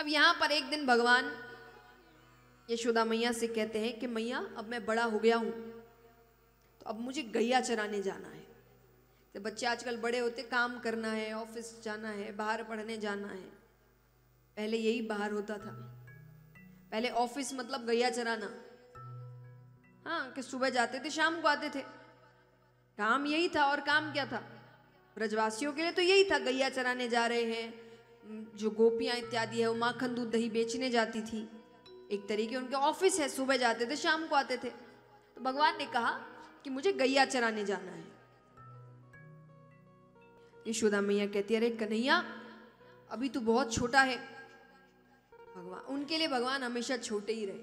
अब यहाँ पर एक दिन भगवान यशोदा मैया से कहते हैं कि मैया अब मैं बड़ा हो गया हूँ, तो अब मुझे गैया चराने जाना है। तो बच्चे आजकल बड़े होते, काम करना है, ऑफिस जाना है, बाहर पढ़ने जाना है। पहले यही बाहर होता था, पहले ऑफिस मतलब गैया चराना। हाँ, कि सुबह जाते थे शाम को आते थे, काम यही था। और काम क्या था ब्रजवासियों के लिए? तो यही था, गैया चराने जा रहे हैं। जो गोपियां इत्यादि है वो माखन दूध दही बेचने जाती थी, एक तरीके उनके ऑफिस है, सुबह जाते थे शाम को आते थे। तो भगवान ने कहा कि मुझे गैया चराने जाना है। यशोदा मैया कहती है, अरे कन्हैया अभी तो बहुत छोटा है। भगवान, उनके लिए भगवान हमेशा छोटे ही रहे।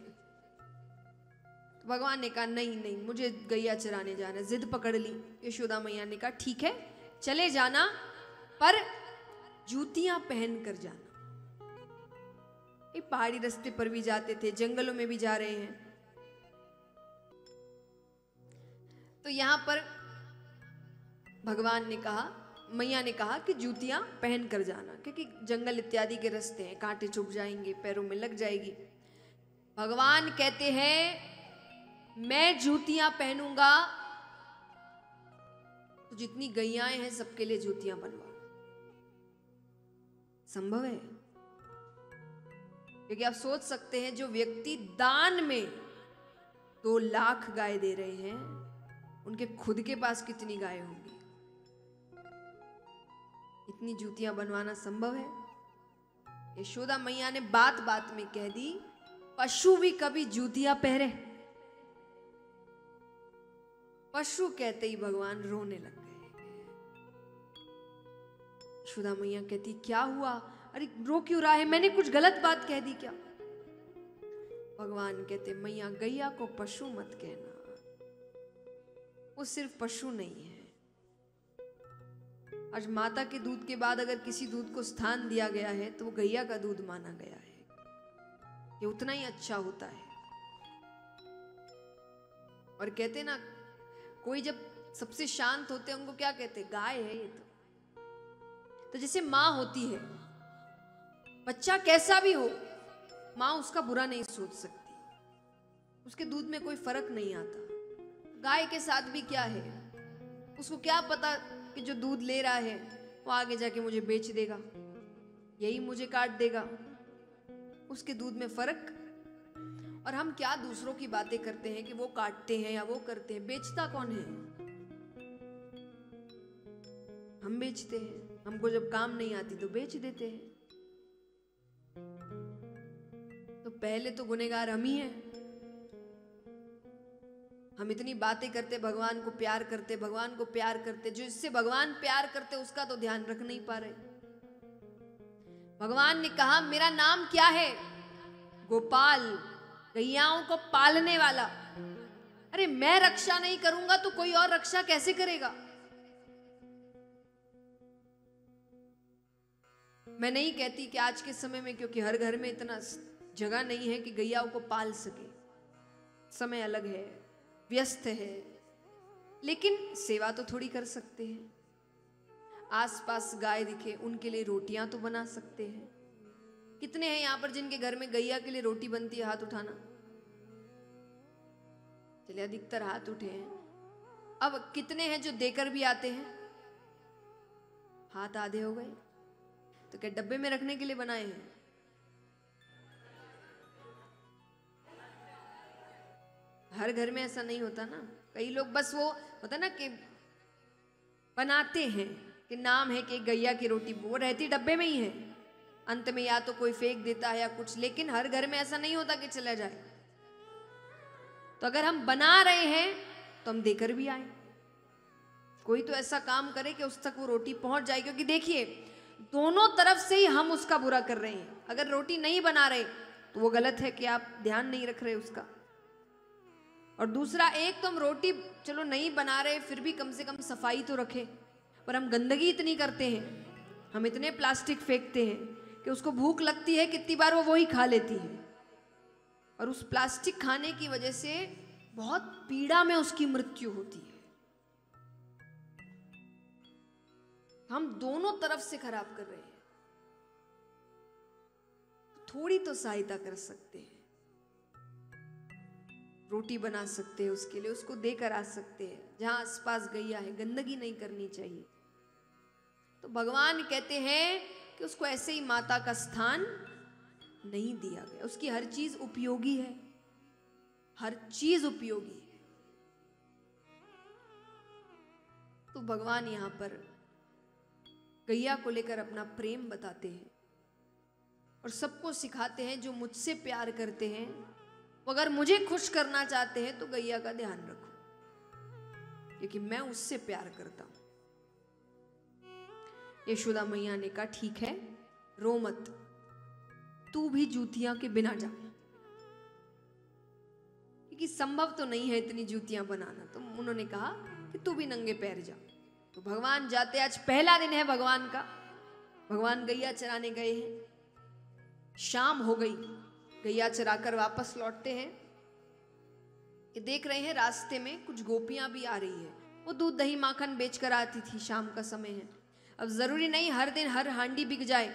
तो भगवान ने कहा नहीं नहीं, मुझे गैया चराने जाना है। जिद पकड़ ली। यशोदा मैया ने कहा ठीक है चले जाना, पर जूतियां पहन कर जाना। ये पहाड़ी रास्ते पर भी जाते थे, जंगलों में भी जा रहे हैं। तो यहां पर भगवान ने कहा, मैया ने कहा कि जूतियां पहन कर जाना, क्योंकि जंगल इत्यादि के रास्ते हैं, कांटे चुभ जाएंगे, पैरों में लग जाएगी। भगवान कहते हैं मैं जूतियां पहनूंगा तो जितनी गैयाएं हैं सबके लिए जूतियां बनवाओ। संभव है? क्योंकि आप सोच सकते हैं, जो व्यक्ति दान में 2 लाख गाय दे रहे हैं, उनके खुद के पास कितनी गाय होंगी? इतनी जूतियां बनवाना संभव है? यशोदा मैया ने बात बात में कह दी, पशु भी कभी जूतियां पहने? पशु कहते ही भगवान रोने लग गए। यशोदा मैया कहती क्या हुआ? अरे रो क्यों रहा है? मैंने कुछ गलत बात कह दी क्या? भगवान कहते मैया गैया को पशु मत कहना, वो सिर्फ पशु नहीं है। आज माता के दूध के बाद अगर किसी दूध को स्थान दिया गया है तो वो गैया का दूध माना गया है, ये उतना ही अच्छा होता है। और कहते ना, कोई जब सबसे शांत होते हैं उनको क्या कहते? गाय है ये। तो जैसे माँ होती है, बच्चा कैसा भी हो, माँ उसका बुरा नहीं सोच सकती, उसके दूध में कोई फर्क नहीं आता। गाय के साथ भी क्या है, उसको क्या पता कि जो दूध ले रहा है वो आगे जाके मुझे बेच देगा, यही मुझे काट देगा, उसके दूध में फर्क। और हम क्या दूसरों की बातें करते हैं कि वो काटते हैं या वो करते हैं, बेचता कौन है? हम बेचते हैं। हमको जब काम नहीं आती तो बेच देते हैं। तो पहले तो गुनहगार हम ही हैं। हम इतनी बातें करते, भगवान को प्यार करते, भगवान को प्यार करते, जो इससे भगवान प्यार करते उसका तो ध्यान रख नहीं पा रहे। भगवान ने कहा मेरा नाम क्या है? गोपाल, गैयाओं को पालने वाला। अरे मैं रक्षा नहीं करूंगा तो कोई और रक्षा कैसे करेगा? मैं नहीं कहती कि आज के समय में, क्योंकि हर घर में इतना जगह नहीं है कि गैयाओं को पाल सके, समय अलग है, व्यस्त है, लेकिन सेवा तो थोड़ी कर सकते हैं। आसपास गाय दिखे उनके लिए रोटियां तो बना सकते हैं। कितने हैं यहां पर जिनके घर में गैया के लिए रोटी बनती है? हाथ उठाना। चलिए अधिकतर हाथ उठे हैं। अब कितने हैं जो देकर भी आते हैं? हाथ आधे हो गए। तो क्या डब्बे में रखने के लिए बनाए हैं? हर घर में ऐसा नहीं होता ना। कई लोग बस वो होता ना कि बनाते हैं कि नाम है कि गैया की रोटी, वो रहती डब्बे में ही है, अंत में या तो कोई फेंक देता है या कुछ, लेकिन हर घर में ऐसा नहीं होता कि चला जाए। तो अगर हम बना रहे हैं तो हम देकर भी आए। कोई तो ऐसा काम करे कि उस तक वो रोटी पहुंच जाए, क्योंकि देखिए दोनों तरफ से ही हम उसका बुरा कर रहे हैं। अगर रोटी नहीं बना रहे तो वो गलत है कि आप ध्यान नहीं रख रहे उसका, और दूसरा, एक तो हम रोटी चलो नहीं बना रहे फिर भी कम से कम सफाई तो रखें, पर हम गंदगी इतनी करते हैं, हम इतने प्लास्टिक फेंकते हैं कि उसको भूख लगती है कितनी बार वो वही खा लेती है, और उस प्लास्टिक खाने की वजह से बहुत पीड़ा में उसकी मृत्यु होती है। हम दोनों तरफ से खराब कर रहे हैं। थोड़ी तो सहायता कर सकते हैं, रोटी बना सकते हैं उसके लिए, उसको देकर आ सकते हैं। जहां आसपास गैया है, गंदगी नहीं करनी चाहिए। तो भगवान कहते हैं कि उसको ऐसे ही माता का स्थान नहीं दिया गया। उसकी हर चीज उपयोगी है, हर चीज उपयोगी है। तो भगवान यहां पर गैया को लेकर अपना प्रेम बताते हैं और सबको सिखाते हैं, जो मुझसे प्यार करते हैं वो अगर मुझे खुश करना चाहते हैं तो गैया का ध्यान रखो, क्योंकि मैं उससे प्यार करता हूं। यशोदा मैया ने कहा ठीक है, रो मत, तू भी जूतियां के बिना जा, क्योंकि संभव तो नहीं है इतनी जूतियां बनाना। तो उन्होंने कहा कि तू भी नंगे पैर जा। तो भगवान जाते, आज पहला दिन है भगवान का, भगवान गैया चराने गए हैं। शाम हो गई, गैया चराकर वापस लौटते हैं कि देख रहे हैं रास्ते में कुछ गोपियां भी आ रही है। वो दूध दही माखन बेचकर आती थी, शाम का समय है। अब जरूरी नहीं हर दिन हर हांडी बिक जाए,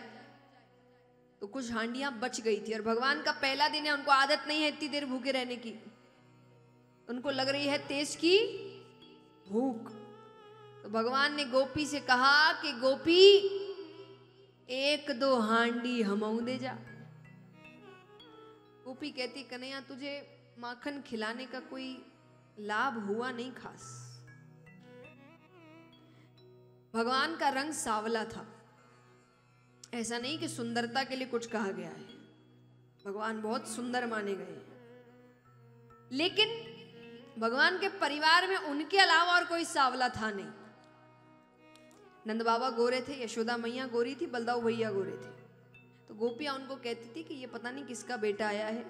तो कुछ हांडियां बच गई थी। और भगवान का पहला दिन है, उनको आदत नहीं है इतनी देर भूखे रहने की, उनको लग रही है तेज की भूख। तो भगवान ने गोपी से कहा कि गोपी, एक दो हांडी हमऊ दे जा। गोपी कहती, कन्हैया तुझे माखन खिलाने का कोई लाभ हुआ नहीं खास। भगवान का रंग सांवला था, ऐसा नहीं कि सुंदरता के लिए कुछ कहा गया है, भगवान बहुत सुंदर माने गए, लेकिन भगवान के परिवार में उनके अलावा और कोई सांवला था नहीं। नंद बाबा गोरे थे, यशोदा मैया गोरी थी, बलदाऊ भैया गोरे थे। तो गोपियां उनको कहती थी कि ये पता नहीं किसका बेटा आया है,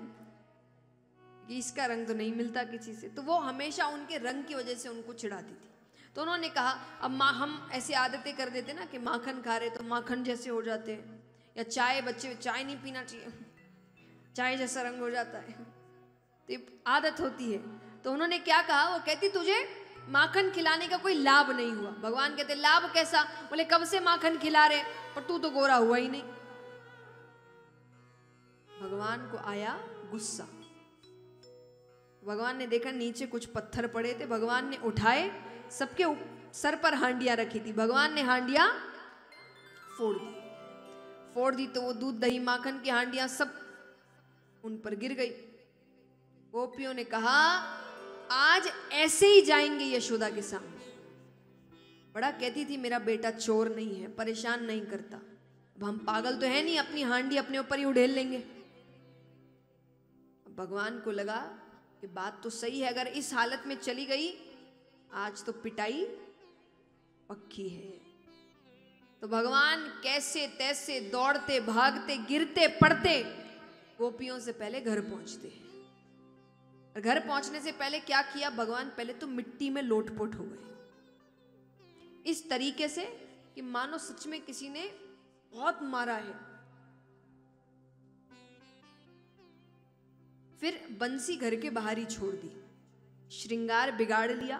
कि इसका रंग तो नहीं मिलता किसी से। तो वो हमेशा उनके रंग की वजह से उनको चिढ़ाती थी। तो उन्होंने कहा, अब हम ऐसी आदतें कर देते ना कि माखन खा रहे तो माखन जैसे हो जाते हैं, या चाय, बच्चे चाय नहीं पीना चाहिए, चाय जैसा रंग हो जाता है, तो ये आदत होती है। तो उन्होंने क्या कहा, वो कहती तुझे माखन खिलाने का कोई लाभ नहीं हुआ। भगवान कहते लाभ कैसा? बोले कब से माखन खिला रहे, पर तू तो गोरा हुआ ही नहीं। भगवान को आया गुस्सा। भगवान ने देखा नीचे कुछ पत्थर पड़े थे, भगवान ने उठाए, सबके सर पर हांडियां रखी थी, भगवान ने हांडियां फोड़ दी। तो वो दूध दही माखन की हांडियां सब उन पर गिर गई। गोपियों ने कहा, आज ऐसे ही जाएंगे यशोदा के सामने। बड़ा कहती थी मेरा बेटा चोर नहीं है, परेशान नहीं करता। अब हम पागल तो है नहीं, अपनी हांडी अपने ऊपर ही उड़ेल लेंगे। भगवान को लगा कि बात तो सही है, अगर इस हालत में चली गई आज तो पिटाई पक्की है। तो भगवान कैसे तैसे दौड़ते भागते गिरते पड़ते गोपियों से पहले घर पहुंचते हैं। और घर पहुंचने से पहले क्या किया भगवान, पहले तो मिट्टी में लोटपोट हो गए, इस तरीके से कि मानो सच में किसी ने बहुत मारा है। फिर बंसी घर के बाहर ही छोड़ दी, श्रृंगार बिगाड़ लिया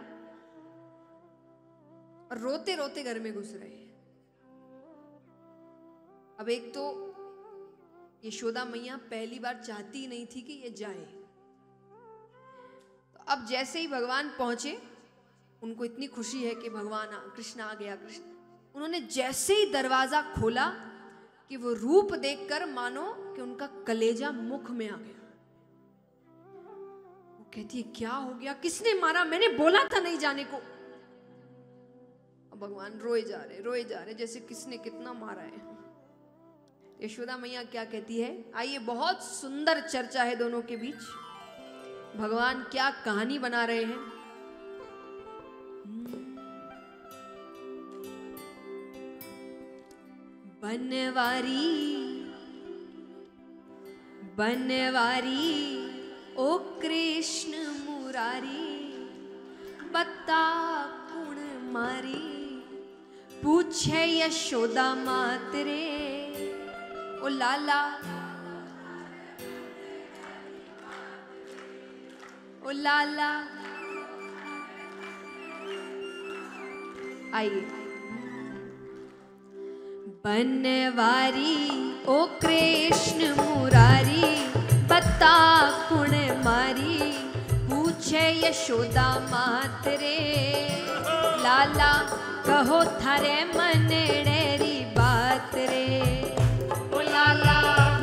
और रोते रोते घर में घुस रहे हैं। अब एक तो यशोदा मैया पहली बार चाहती ही नहीं थी कि ये जाए। तो अब जैसे ही भगवान पहुंचे, उनको इतनी खुशी है कि भगवान कृष्ण आ गया। कृष्ण, उन्होंने जैसे ही दरवाजा खोला कि वो रूप देखकर मानो कि उनका कलेजा मुख में आ गया। वो कहती है क्या हो गया, किसने मारा, मैंने बोला था नहीं जाने को। अब भगवान रोए जा रहे जैसे किसने कितना मारा है। यशोदा मैया क्या कहती है, आइए बहुत सुंदर चर्चा है दोनों के बीच, भगवान क्या कहानी बना रहे हैं। बनवारी ओ कृष्ण मुरारी, बता कुण मारी, पूछे यशोदा मात रे, ओ लाला ओ लाला। आइए, बनवारी ओ कृष्ण मुरारी, बता कुण मारी, पूछे यशोदा मात रे। लाला कहो थारे मनडेरी बात रे। ओ लाला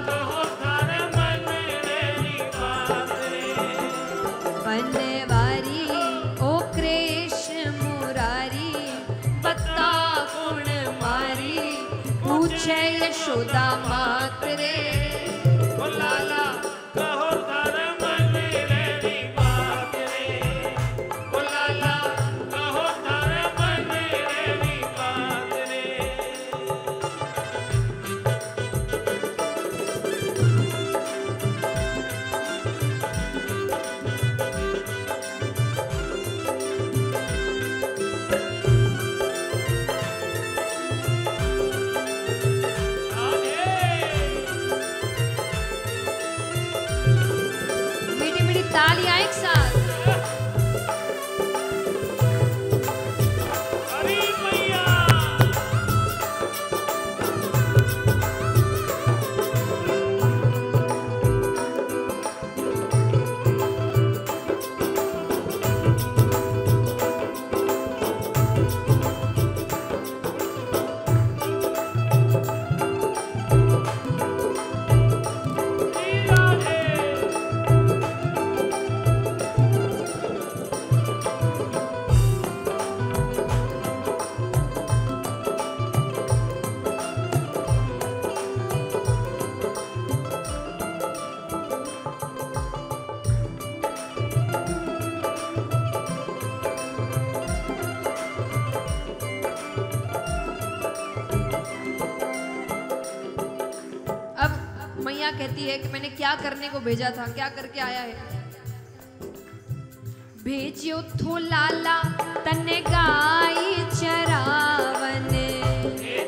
कहो थारे मनडेरी बात रे। बनवारी ओ कृष्ण मुरारी, बता कुण मारी, पूछे यशोदा मात रे। ओ लाला कहो थारे मनडेरी बात रे। ओ लाला कहो थारे मनडेरी बात रे। मीठी मीठी तालियां एक साथ। अरे मैया अब मैया कहती है कि मैंने क्या करने को भेजा था, क्या करके आया है। भेजियो थो लाला तने गाई चरावन,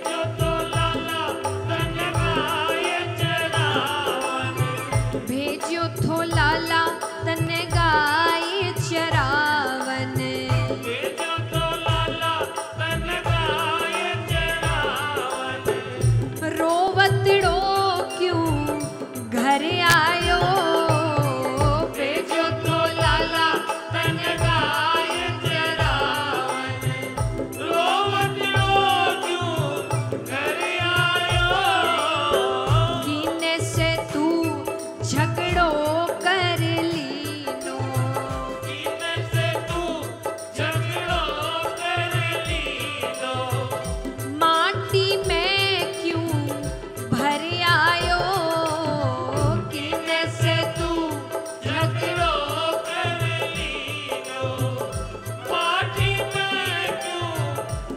जो तो लाला तन गाय चरावन। भेजियो थो लाला तने गाई चरावन। जो तो लाला तन गाय चरावन। रोवतड़ो क्यों घर आयो, भेजो तो लाला तन गाय चरावन। रोवतियो क्यों घर आयो। कीने से तू झगड़ो कर लीनो, कीने से तू झगड़ो कर लीनो। माटी में क्यों भर आयो। कीने से तू झगड़ो कर लीनो। माटी में क्यों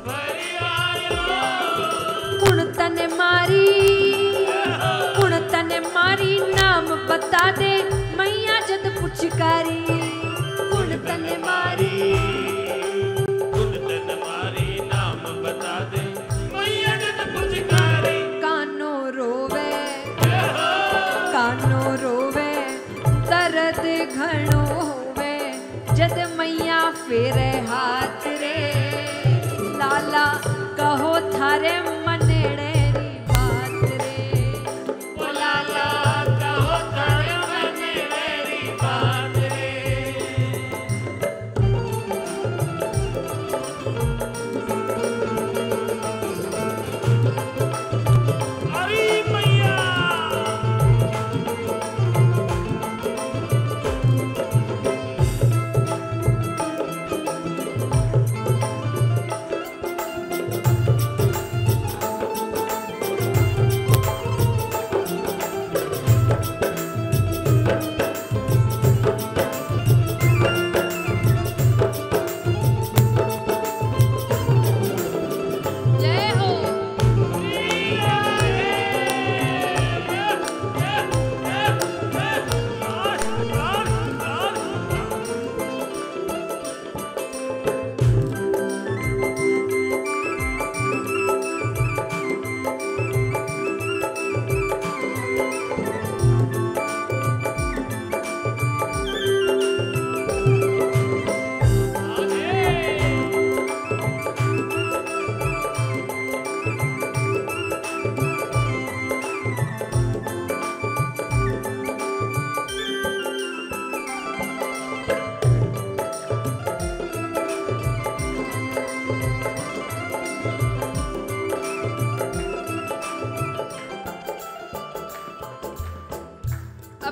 भर आयो। कुण तने मारी, कुण तने मारी, नाम बता दे मैया जद पुचकारी। कुण तने मारी, कुंदन मारी नाम बता दे मैया जद पुचकारी। कानो रोवे, कानो रोवे, दर्द घणो होवे, जद मैया फेरे हाथ रे। लाला कहो थारे मनडेरी बात रे। ओ लाला कहो थारे मनडेरी बात रे। अरे मैया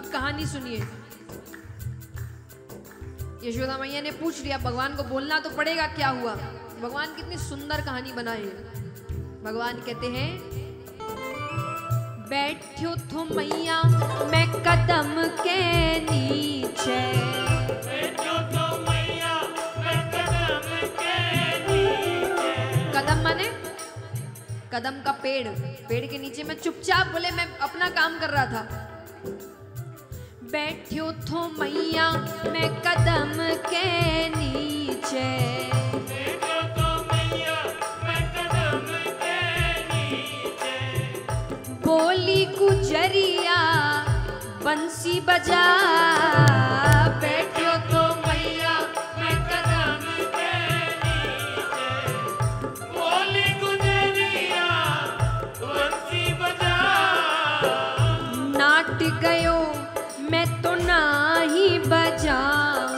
अब कहानी सुनिए। यशोदा मैया ने पूछ लिया, भगवान को बोलना तो पड़ेगा क्या हुआ। भगवान कितनी सुंदर कहानी बनाए हैं। भगवान कहते हैं, बैठो थो मैया मैं कदम के नीचे, बैठो तो मैया मैं कदम के नीचे। कदम माने कदम का पेड़, पेड़ के नीचे मैं चुपचाप, बोले मैं अपना काम कर रहा था। बैठो थो मैया मैं कदम के नीचे, बैठो तो मैया मैं कदम के नीचे। बोली गुजरिया बंसी बजा, बैठो तो मैया मैं कदम के नीचे। बोली गुजरिया बंसी बजा। नाट गयो मैं तो नाही बजाऊं,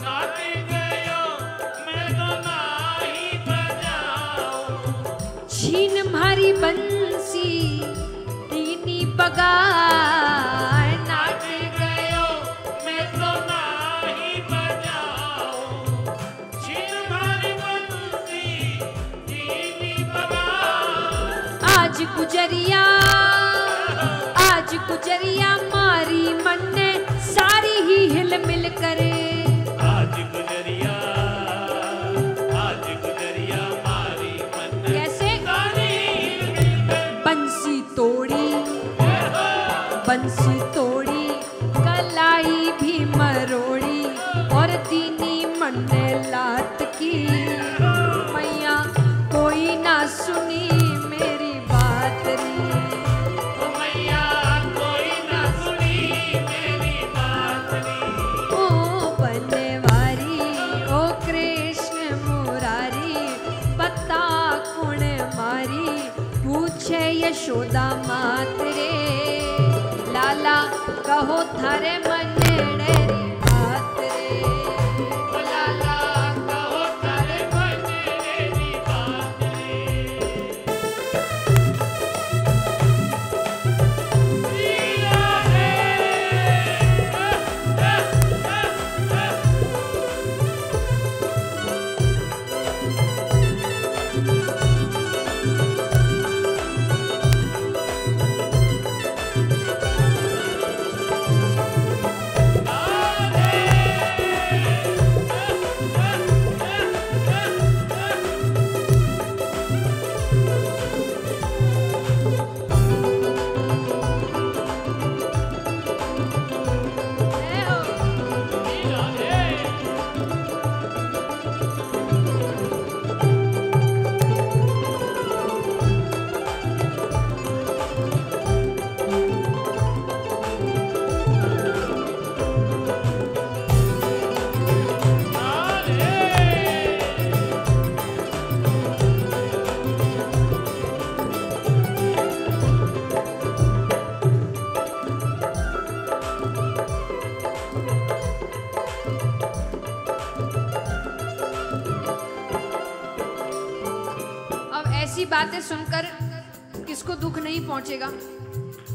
नाच गयो मैं तो नाही बजाऊं। छीन मारी बंसी दीनी बगाए, नाच गयो मैं तो नाही बजाऊं। छीन मारी बंसी दीनी बगा। आज गुजरिया मारी मन ने सारी ही हिल मिल करे, आज गुजरिया मारी मन कैसे सारी मिलकर। बंसी तोड़ी कलाई भी मरोड़ी, और दीनी मन ने लात की, मैया कोई ना सुनी मेरी बात री। ओ मैया कोई ना सुनी मेरी बात री। ओ बनवारी ओ कृष्ण मुरारी, पता कौन मारी, पूछे यशोदा मात रे, लाला कहो थारे मन डेरी बात रे। ओ लाला कहो तारे मन मेरी बात रे। लीला रे। जय हो। लीला रे। अब ऐसी बातें सुनकर किसको दुख नहीं पहुंचेगा।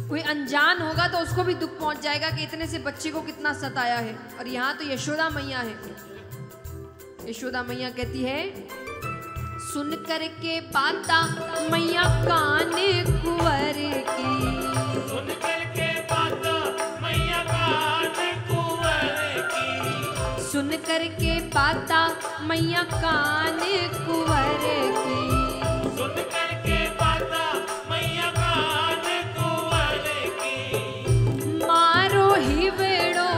कोई अनजान होगा तो उसको भी दुख पहुंच जाएगा कि इतने से बच्चे को कितना सताया है। और यहाँ तो यशोदा मैया है। यशोदा मैया कहती है, सुन कर के पाता मैया कान कुंवर की, सुन करके बात मैया कान कुंवर की। सुन कर के पाता मैया कान कुंवर की, सुन करके बात मैया कान कुंवर की। मारो हिवड़ो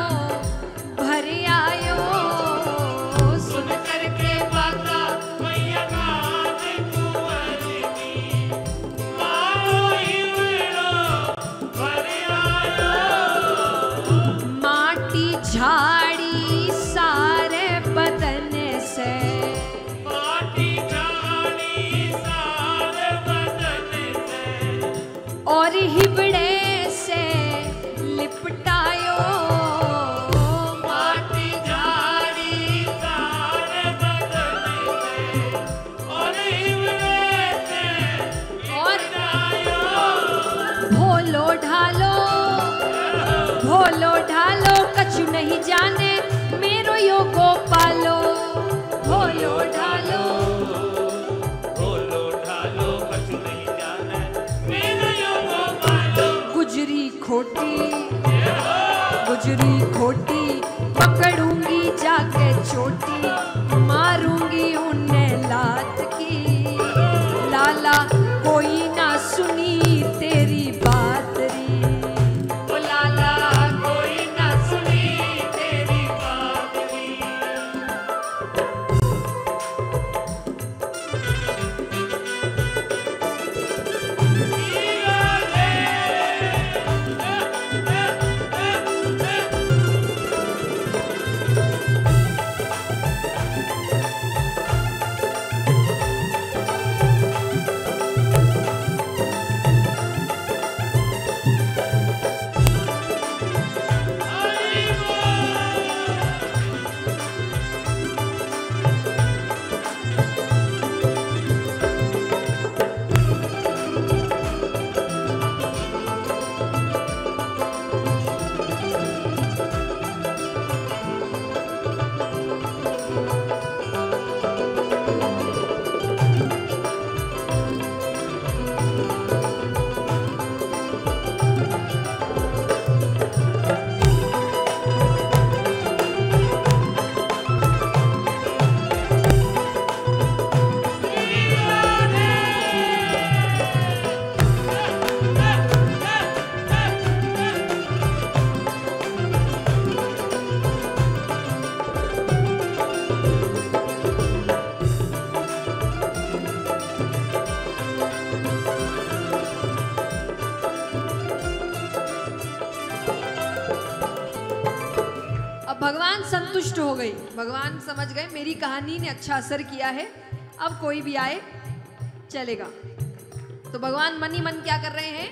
भर आयो, सुन करके बात मैया कान कुंवर की। मारो हिवड़ो भर आयो। माटी झाड़ी सारे बदन से, माटी झाड़ी सारे बदन से। और हिबड़े से लिपटायो, माटी झाड़ी सारे बदन से। और हिवड़े से और लिपटायो। भोलो ढालो भोलो ढालो कछु नहीं जाने मेरो यो गोपालो। भोलो ढालो भोलो ढालो कछु नहीं जाने मेरो यो गोपालो। गुजरी खोटी पकड़ूंगी जाके चोटी, मारूंगी उन्हें लात की। लाला कोई ना सुनी तेरी बात री। ओ लाला कोई ना सुनी तेरी बात री। भगवान संतुष्ट हो गए, भगवान समझ गए मेरी कहानी ने अच्छा असर किया है, अब कोई भी आए चलेगा। तो भगवान मन ही मन क्या कर रहे हैं,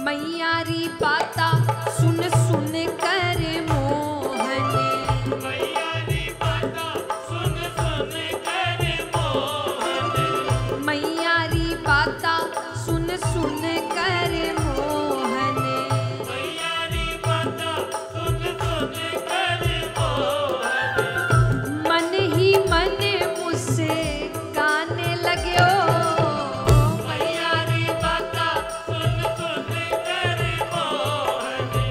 मैयारी पाता सुन सुन कर मोहने। मैयारी पाता सुन सुन कर मोहने। मैयारी पाता सुन सुन कर मोहने। मैयारी पाता सुन सुन कर मोहने। मन ही मन मुझसे गाने लगे ओ। मैयारी पाता सुन सुन कर मोहने।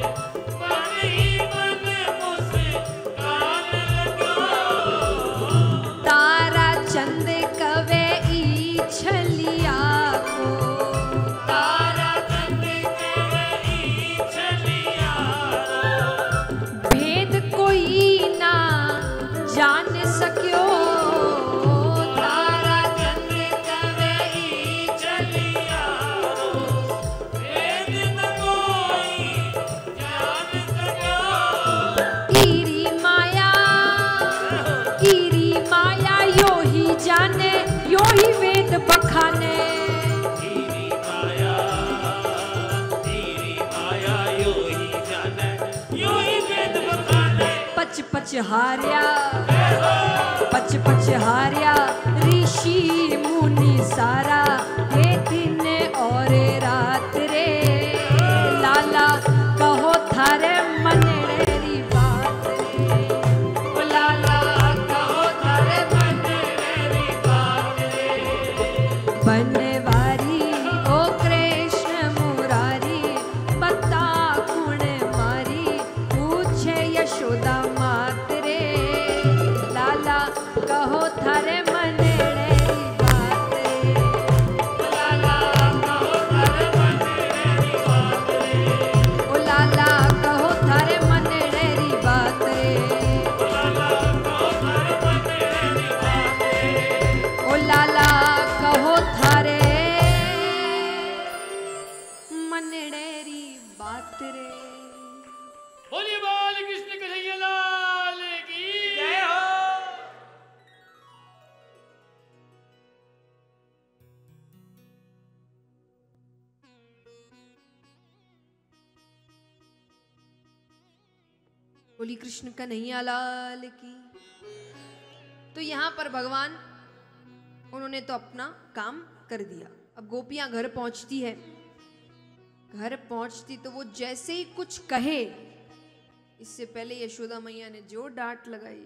मन ही मन मुझसे गाने लगो। तारा चंद कवे ई छलिया को। तारा चंद कवई छलिया भेद कोई ना जान सक्यो। तारा चंद कवई छलिया भेद न कोई जान सको। ईरी माया यो ही जाने यो ही वेद बखाने। तेरी माया यो ही जाने यो ही वेद बखाने। पच पच हार्या ऋषि मुनि सारा। हे दिन और रात रे लाला कहो थारे मनड़ेरी बात रे। ओ लाला कहो थारे तेरी बात रे। बनवारी ओ कृष्ण मुरारी। बता कुण मारी पूछे यशोदा मात रे। लाला कहो थारे मनड़ेरी बात रे। लाला कहो थारे मनड़ेरी बात रे। ओ लाला कहो थारे मनड़ेरी बात रे। लाला कहो थारे मनड़ेरी बात रे। ओ लाला कहो थारे मनड़ेरी बात रे। बोलिए बाल कृष्ण कन्हैया लाल की जय हो। बोली कृष्ण कन्हैया लाल की। तो यहाँ पर भगवान उन्होंने तो अपना काम कर दिया। अब गोपियां घर पहुंचती है घर पहुंचती तो वो जैसे ही कुछ कहे, इससे पहले यशोदा मैया ने जो डांट लगाई,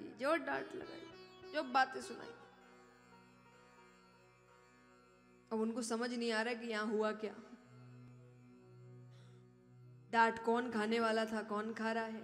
जो बातें सुनाई, अब उनको समझ नहीं आ रहा कि यहां हुआ क्या। डांट कौन खाने वाला था, कौन खा रहा है।